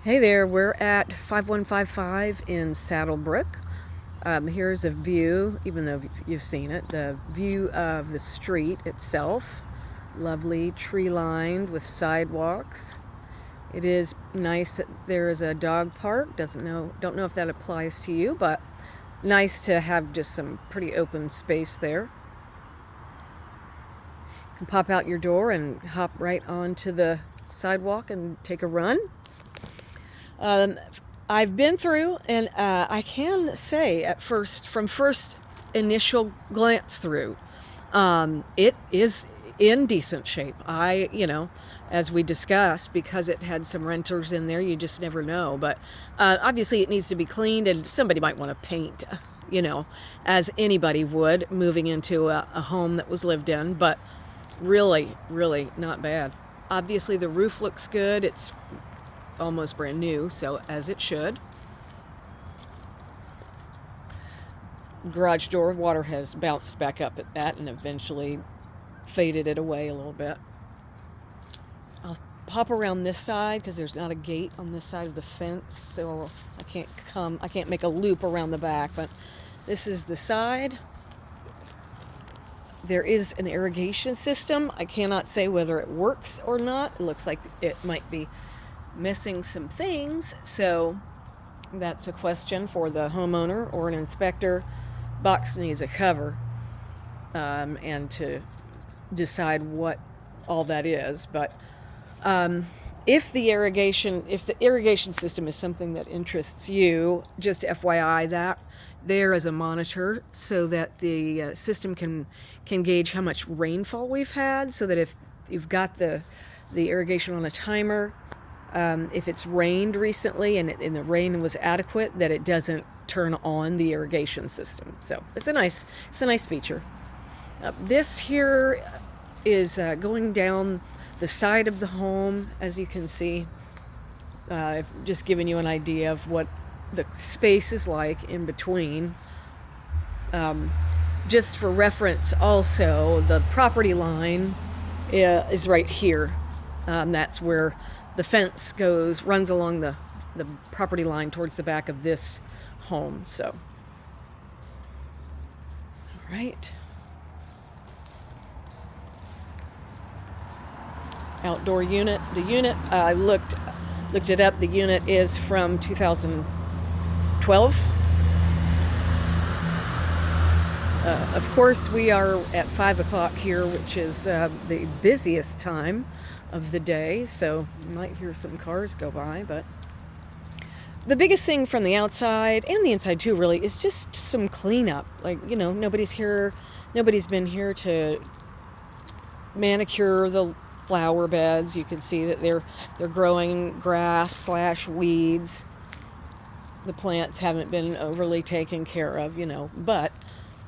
Hey there, we're at 5155 in Saddlebrook. Here's a view, even though you've seen it, the view of the street itself. Lovely, tree lined with sidewalks. It is nice that there is a dog park. Don't know if that applies to you, but nice to have just some pretty open space there. You can pop out your door and hop right onto the sidewalk and take a run. I've been through, and I can say from first initial glance through, it is in decent shape. As we discussed, because it had some renters in there, you just never know. But obviously, it needs to be cleaned, and somebody might want to paint, as anybody would moving into a home that was lived in. But really, really not bad. Obviously, the roof looks good. It's almost brand new, so as it should. Garage door water has bounced back up at that and eventually faded it away a little bit. I'll pop around this side because there's not a gate on this side of the fence, so I can't make a loop around the back, but this is the side. There is an irrigation system. I cannot say whether it works or not. It looks like it might be missing some things, so that's a question for the homeowner or an inspector. Box needs a cover, and to decide what all that is. But if the irrigation system is something that interests you, just FYI, that there is a monitor so that the system can gauge how much rainfall we've had, so that if you've got the irrigation on a timer, if it's rained recently and the rain was adequate, that it doesn't turn on the irrigation system. So it's a nice feature. This here is going down the side of the home, as you can see. I've just given you an idea of what the space is like in between. Just for reference, also, the property line is right here. That's where the fence runs along the property line towards the back of this home. So, all right. Outdoor unit. The unit, I looked it up. The unit is from 2012. Of course, we are at 5 o'clock here, which is the busiest time of the day, so you might hear some cars go by. But the biggest thing from the outside and the inside too, really, is just some cleanup. Like, nobody's been here to manicure the flower beds. You can see that they're growing grass / weeds. The plants haven't been overly taken care of, but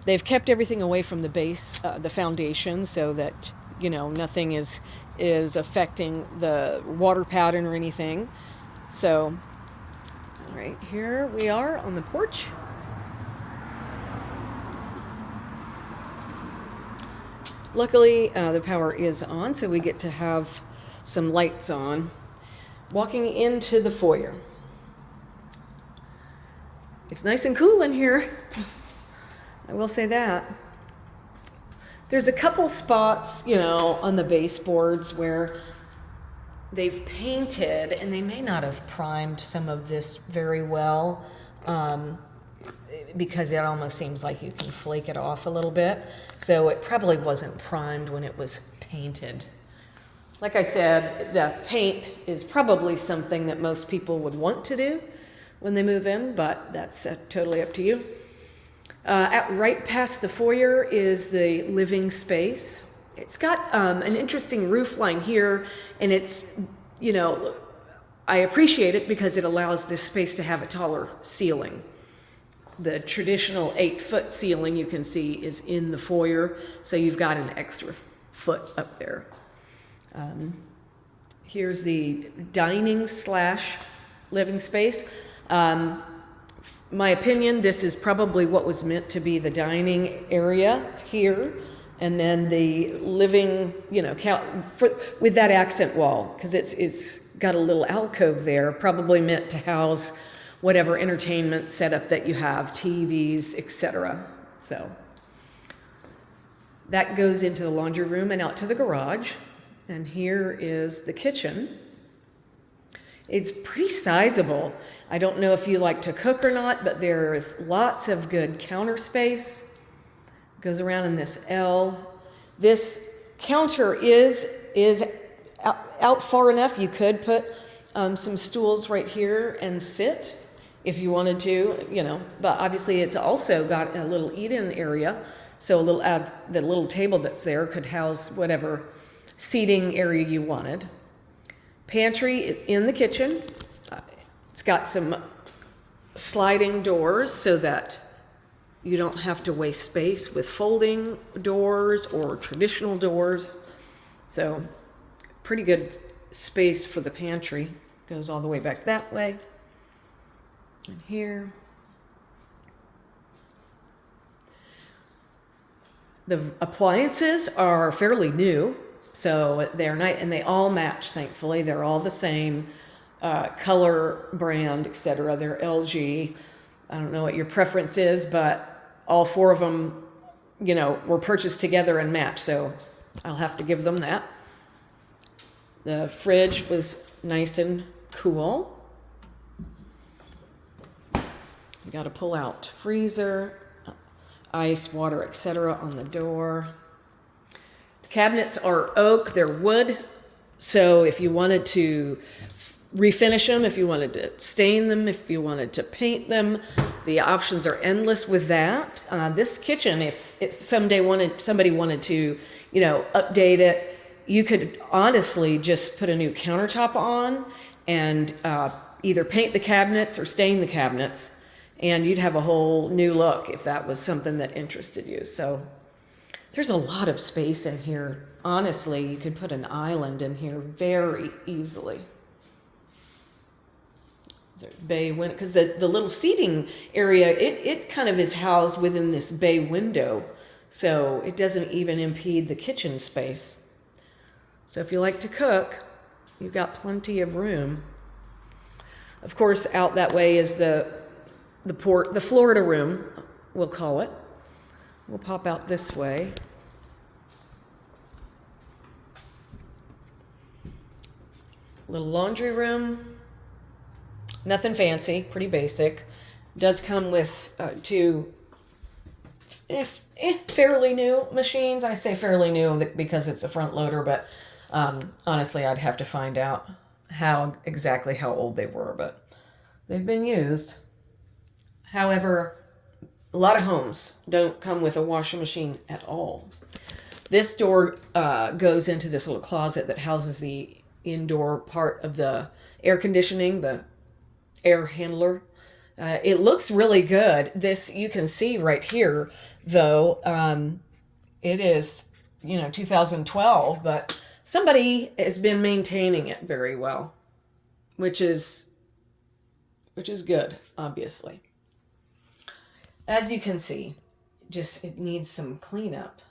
they've kept everything away from the base, the foundation, so that nothing is affecting the water pattern or anything. So, right here we are on the porch. Luckily, the power is on, so we get to have some lights on. Walking into the foyer. It's nice and cool in here. I will say that. There's a couple spots, on the baseboards where they've painted, and they may not have primed some of this very well, because it almost seems like you can flake it off a little bit. So it probably wasn't primed when it was painted. Like I said, the paint is probably something that most people would want to do when they move in, but that's totally up to you. Right past the foyer is the living space. It's got an interesting roof line here, and it's, I appreciate it because it allows this space to have a taller ceiling. The traditional 8-foot ceiling, you can see, is in the foyer, so you've got an extra foot up there. Here's the dining / living space. My opinion, this is probably what was meant to be the dining area here. And then the living, with that accent wall, because it's got a little alcove there, probably meant to house whatever entertainment setup that you have, TVs, etc. So that goes into the laundry room and out to the garage. And here is the kitchen. It's pretty sizable. I don't know if you like to cook or not, but there's lots of good counter space. It goes around in this L. This counter is out far enough. You could put some stools right here and sit if you wanted to, but obviously it's also got a little eat-in area. So the little table that's there could house whatever seating area you wanted. Pantry in the kitchen. It's got some sliding doors so that you don't have to waste space with folding doors or traditional doors. So pretty good space for the pantry. Goes all the way back that way. And here. The appliances are fairly new, so they're nice, and they all match, thankfully. They're all the same color, brand, etc. They're LG. I don't know what your preference is, but all four of them, were purchased together and matched, so I'll have to give them that. The fridge was nice and cool. You got to pull out freezer, ice, water, etc. on the door. The cabinets are oak, they're wood, so if you wanted to refinish them, if you wanted to stain them, if you wanted to paint them, the options are endless with that. This kitchen, if someday somebody wanted to, update it, you could honestly just put a new countertop on and either paint the cabinets or stain the cabinets, and you'd have a whole new look if that was something that interested you. So there's a lot of space in here. Honestly, you could put an island in here very easily. Bay window, because the little seating area, it kind of is housed within this bay window, so it doesn't even impede the kitchen space. So if you like to cook, you've got plenty of room. Of course, out that way is the Florida room, we'll call it. We'll pop out this way. Little laundry room. Nothing fancy, pretty basic. Does come with two fairly new machines. I say fairly new because it's a front loader, but honestly, I'd have to find out exactly how old they were, but they've been used. However, a lot of homes don't come with a washing machine at all. This door goes into this little closet that houses the indoor part of the air conditioning, the air handler. It looks really good. This, you can see right here, though, it is, 2012, but somebody has been maintaining it very well, which is good, obviously. As you can see, it needs some cleanup.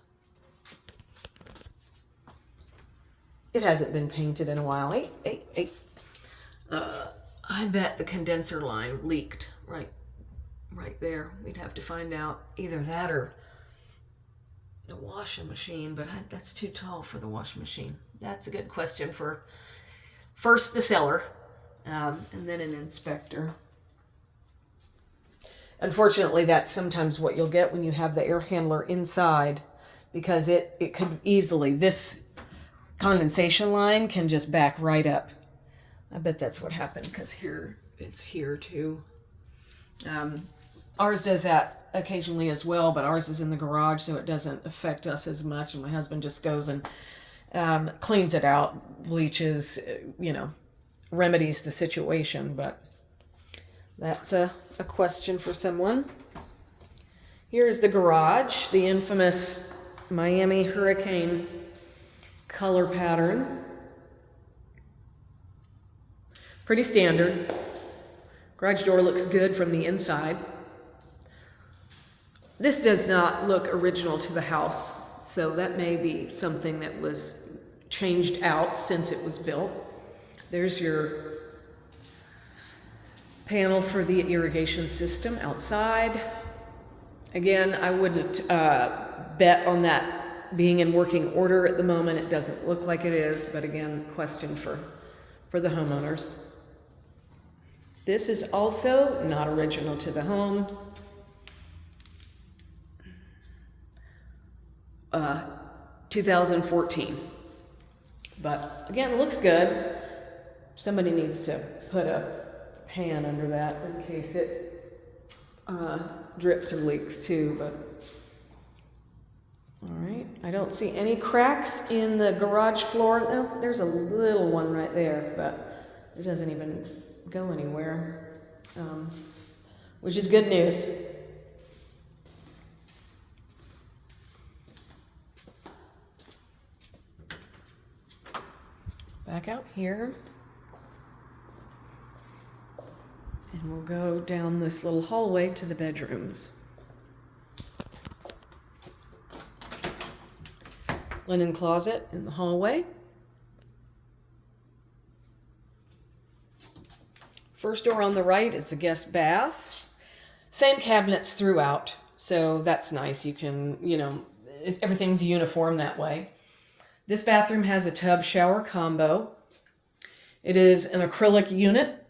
It hasn't been painted in a while. I bet the condenser line leaked right there. We'd have to find out either that or the washing machine, but that's too tall for the washing machine. That's a good question for first the seller, and then an inspector. Unfortunately, that's sometimes what you'll get when you have the air handler inside, because it could easily, this condensation line can just back right up. I bet that's what happened, because it's here too. Ours does that occasionally as well, but ours is in the garage, so it doesn't affect us as much, and my husband just goes and cleans it out, bleaches, remedies the situation, but that's a question for someone. Here's the garage, the infamous Miami Hurricane color pattern. Pretty standard. Garage door looks good from the inside. This does not look original to the house, So that may be something that was changed out since it was built. There's your panel for the irrigation system outside. Again, I wouldn't bet on that being in working order at the moment. It doesn't look like it is, but again, question for the homeowners. This is also not original to the home. 2014. But again, it looks good. Somebody needs to put a pan under that in case it drips or leaks too. But all right, I don't see any cracks in the garage floor. Oh, there's a little one right there, but it doesn't even go anywhere, which is good news. Back out here. And we'll go down this little hallway to the bedrooms. Linen closet in the hallway. First door on the right is the guest bath. Same cabinets throughout, so that's nice. You can, everything's uniform that way. This bathroom has a tub shower combo. It is an acrylic unit.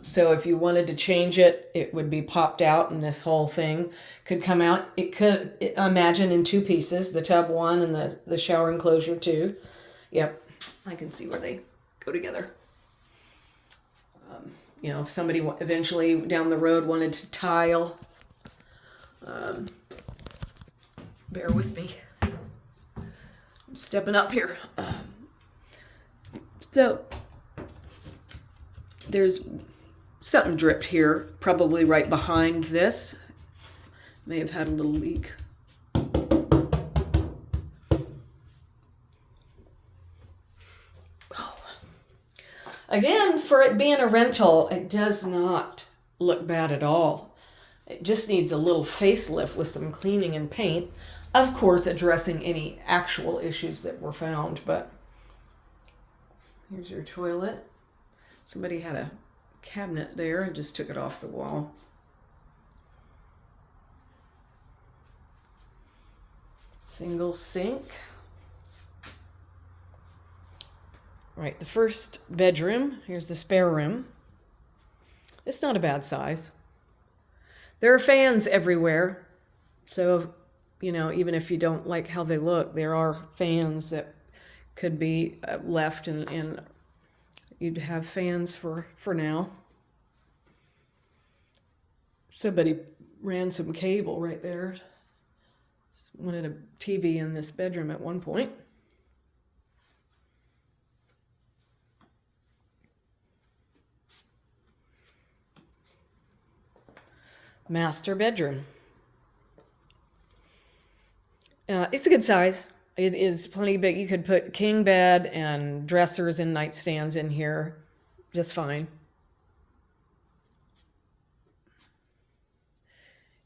So if you wanted to change it, it would be popped out and this whole thing could come out. It could, imagine, in two pieces, the tub one and the shower enclosure two. Yep, I can see where they go together. If somebody eventually down the road wanted to tile, bear with me. I'm stepping up here. So there's something dripped here, probably right behind this. May have had a little leak. Oh. Again, for it being a rental, it does not look bad at all. It just needs a little facelift with some cleaning and paint. Of course, addressing any actual issues that were found, but here's your toilet. Somebody had a cabinet there and just took it off the wall. Single sink. Right, the first bedroom. Here's the spare room. It's not a bad size. There are fans everywhere. So, even if you don't like how they look, there are fans that could be left and you'd have fans for now. Somebody ran some cable right there. Wanted a TV in this bedroom at one point. Master bedroom. It's a good size. It is plenty big. You could put king bed and dressers and nightstands in here just fine.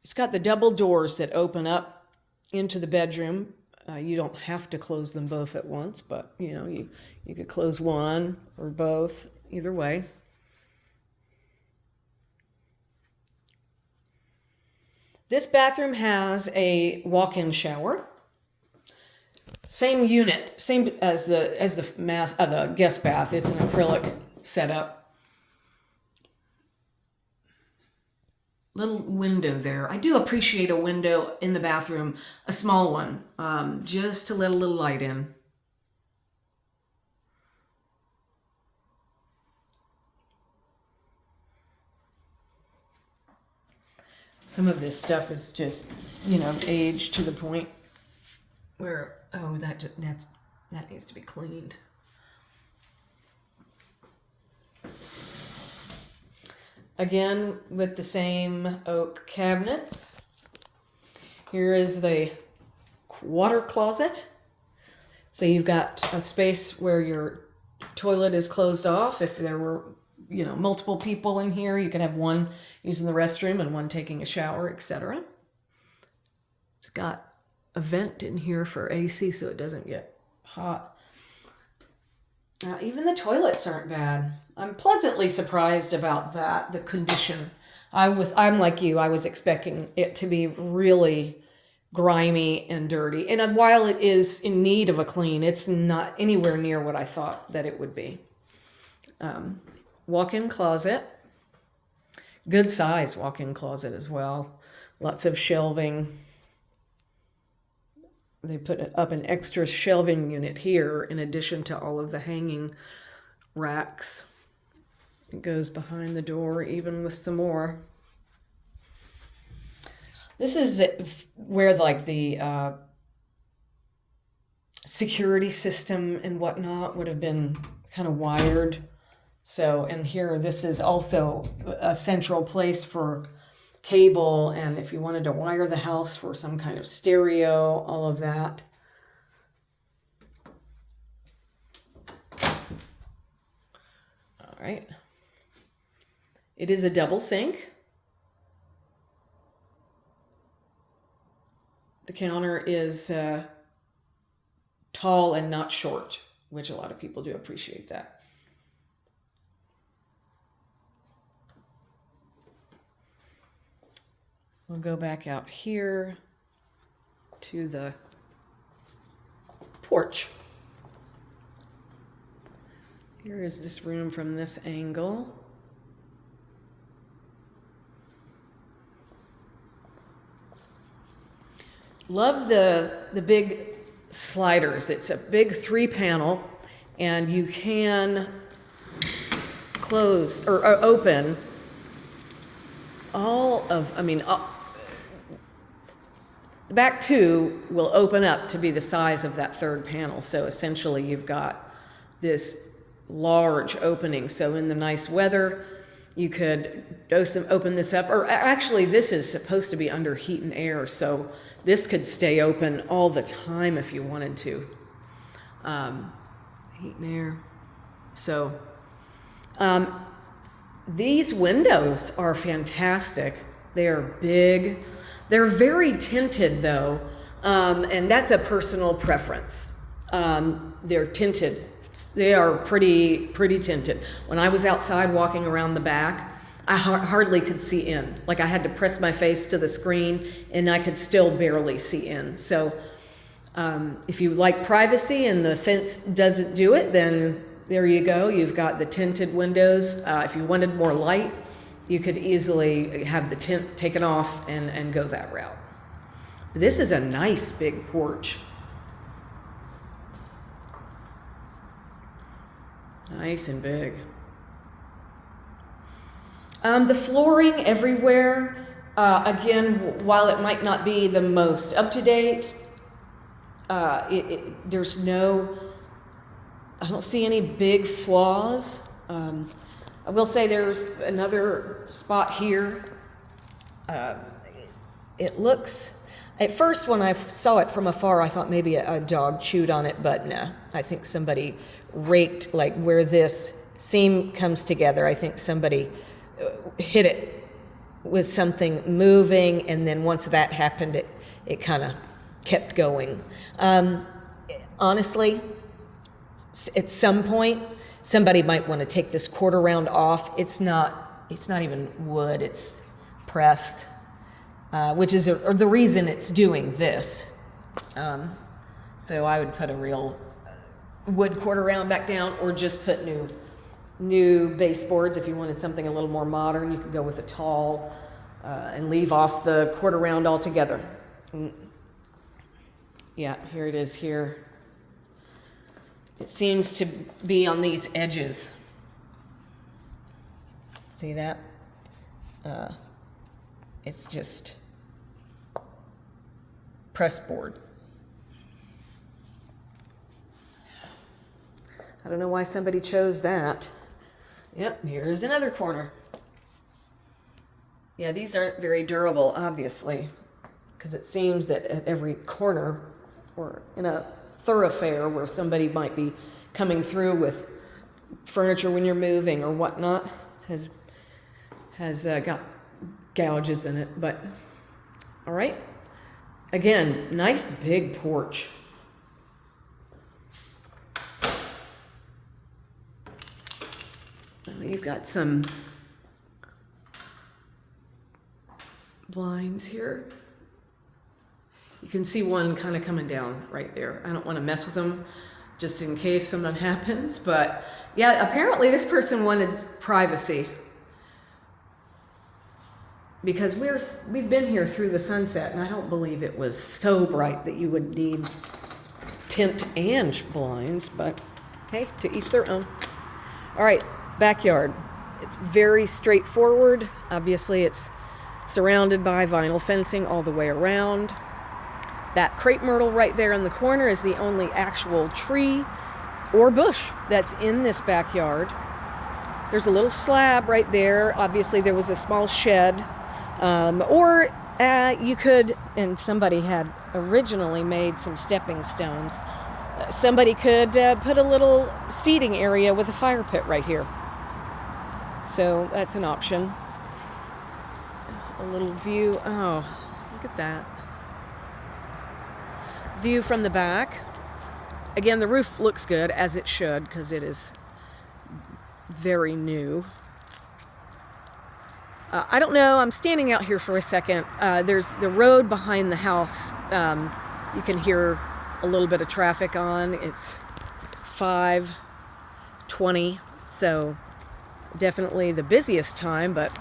It's got the double doors that open up into the bedroom. You don't have to close them both at once, but you could close one or both, either way. This bathroom has a walk-in shower. Same unit, same as the guest bath. It's an acrylic setup. Little window there. I do appreciate a window in the bathroom, a small one, just to let a little light in. Some of this stuff is just, aged to the point where, that needs to be cleaned. Again, with the same oak cabinets. Here is the water closet. So you've got a space where your toilet is closed off. If there were, multiple people in here, you could have one using the restroom and one taking a shower, etc. It's got a vent in here for AC so it doesn't get hot. Even the toilets aren't bad. I'm pleasantly surprised about that, the condition. I'm like you, I was expecting it to be really grimy and dirty. And while it is in need of a clean, it's not anywhere near what I thought that it would be. Walk-in closet. Good size walk-in closet as well. Lots of shelving. They put up an extra shelving unit here in addition to all of the hanging racks. It goes behind the door even with some more. This is where like the security system and whatnot would have been kind of wired. So, and here, this is also a central place for cable, and if you wanted to wire the house for some kind of stereo, all of that. All right. It is a double sink. The counter is tall and not short, which a lot of people do appreciate that. We'll go back out here to the porch. Here is this room from this angle. Love the big sliders. It's a big 3-panel, and you can close or open all of, the back two will open up to be the size of that third panel. So essentially you've got this large opening. So in the nice weather, you could open this up, or actually this is supposed to be under heat and air. So this could stay open all the time if you wanted to. Heat and air. So these windows are fantastic. They are big. They're very tinted though, and that's a personal preference. They're tinted. They are pretty tinted. When I was outside walking around the back, I hardly could see in. Like I had to press my face to the screen and I could still barely see in. So if you like privacy and the fence doesn't do it, then there you go. You've got the tinted windows. If you wanted more light, you could easily have the tint taken off and go that route. This is a nice big porch. Nice and big. The flooring everywhere, again, while it might not be the most up-to-date, there's no, I don't see any big flaws. I will say there's another spot here. It looks, at first when I saw it from afar, I thought maybe a dog chewed on it, but no, I think somebody raked, like where this seam comes together, I think somebody hit it with something moving, and then once that happened, it kind of kept going. Honestly, at some point, somebody might want to take this quarter round off. It's not even wood, it's pressed, which is the reason it's doing this. So I would put a real wood quarter round back down, or just put new baseboards. If you wanted something a little more modern, you could go with a tall and leave off the quarter round altogether. Yeah, here it is here. It seems to be on these edges. See that? It's just press board. I don't know why somebody chose that. Yep, here's another corner. Yeah, these aren't very durable, obviously, because it seems that at every corner or in a thoroughfare where somebody might be coming through with furniture when you're moving or whatnot has got gouges in it. But all right, Again, nice big porch. You've got some blinds here. You can see one kind of coming down right there. I don't want to mess with them just in case something happens, but yeah, apparently this person wanted privacy because we've been here through the sunset, and I don't believe it was so bright that you would need tint and blinds, but hey, to each their own. All right, backyard. It's very straightforward. Obviously, it's surrounded by vinyl fencing all the way around. That crepe myrtle right there in the corner is the only actual tree or bush that's in this backyard. There's a little slab right there. Obviously, there was a small shed. Or you could, and somebody had originally made some stepping stones. Somebody could put a little seating area with a fire pit right here. So that's an option. A little view. Oh, look at that. View from the back. Again, the roof looks good, as it should, because it is very new. I don't know, I'm standing out here for a second. There's the road behind the house. You can hear a little bit of traffic on. It's 5:20, so definitely the busiest time, but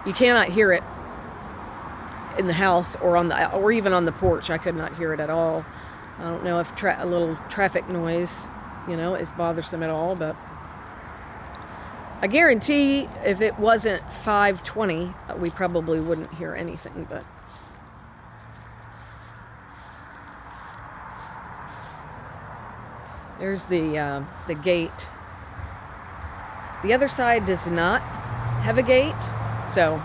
you cannot hear it in the house or even on the porch. I could not hear it at all. I don't know if a little traffic noise, is bothersome at all, but I guarantee if it wasn't 5:20, we probably wouldn't hear anything, but there's the gate. The other side does not have a gate, so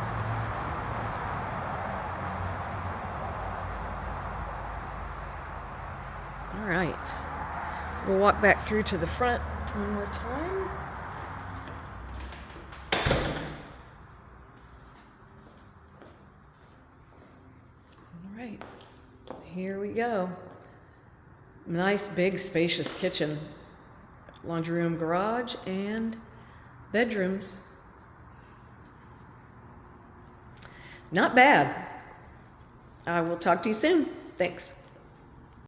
all right. We'll walk back through to the front one more time. All right, here we go. Nice, big, spacious kitchen, laundry room, garage, and bedrooms. Not bad. I will talk to you soon. Thanks.